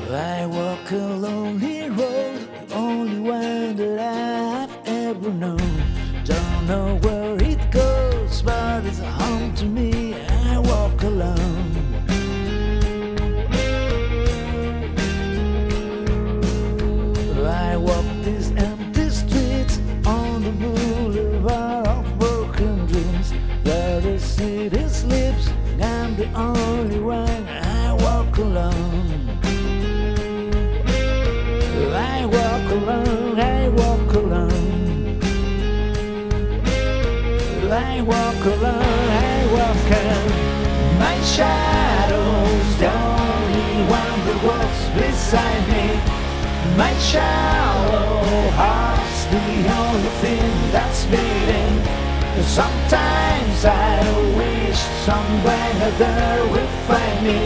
I walk a lonely road, the only one that I've ever known. Don't know where it goes, but it's a home to me. I walk alone. I walk these empty streets on the boulevard of broken dreams, where the city sleeps. I'm the only one. I walk alone. I walk alone, I walk alone. I walk alone, I walk alone. My shadow's the only one that walks beside me. My shallow heart's the only thing that's beating. Sometimes I wish someone out there will find me.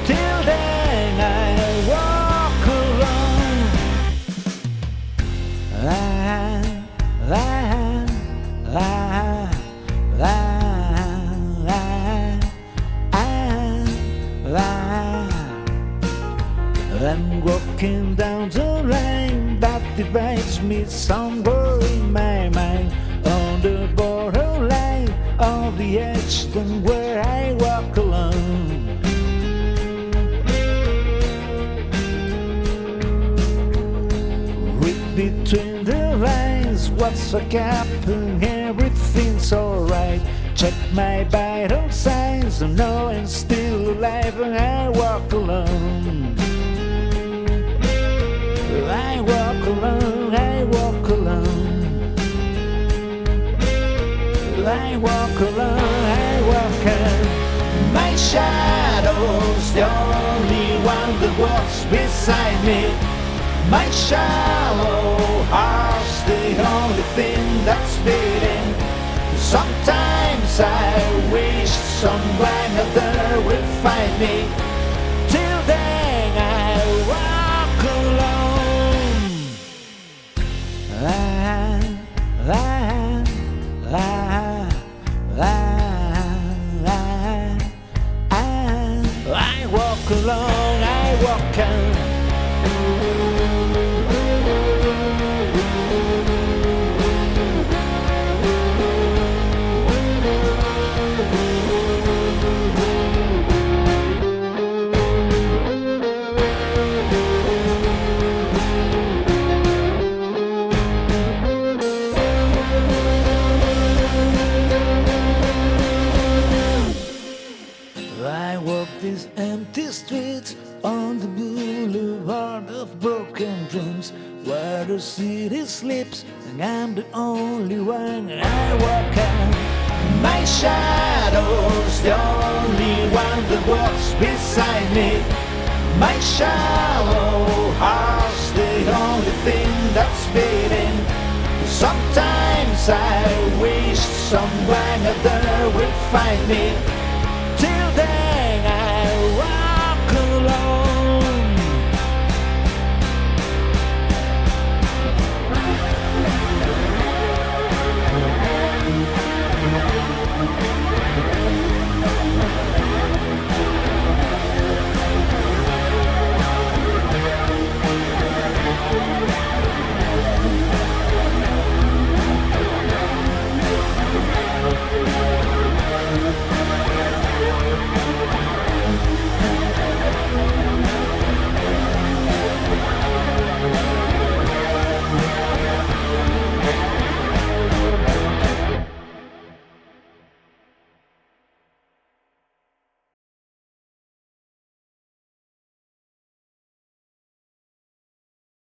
Till then I walk alone. I'm walking down the line that divides me somewhere in my mind, on the borderline of the edge, then where I walk alone. Read between the lines, what's a gap and everything's alright. Check my vital signs, I know I'm still alive and I walk alone. I walk alone, I walk alone. I walk alone, I walk alone. My shadow's the only one that walks beside me. My shallow heart's the only thing that's beating. Sometimes I wish someone out there will find me. Till then I walk alone. I walk alone, I walk alone. I walk these empty streets on the boulevard of broken dreams, where the city sleeps and I'm the only one. I walk out. My shadow's the only one that walks beside me. My shallow heart's the only thing that's beating. Sometimes I wish someone out there will find me.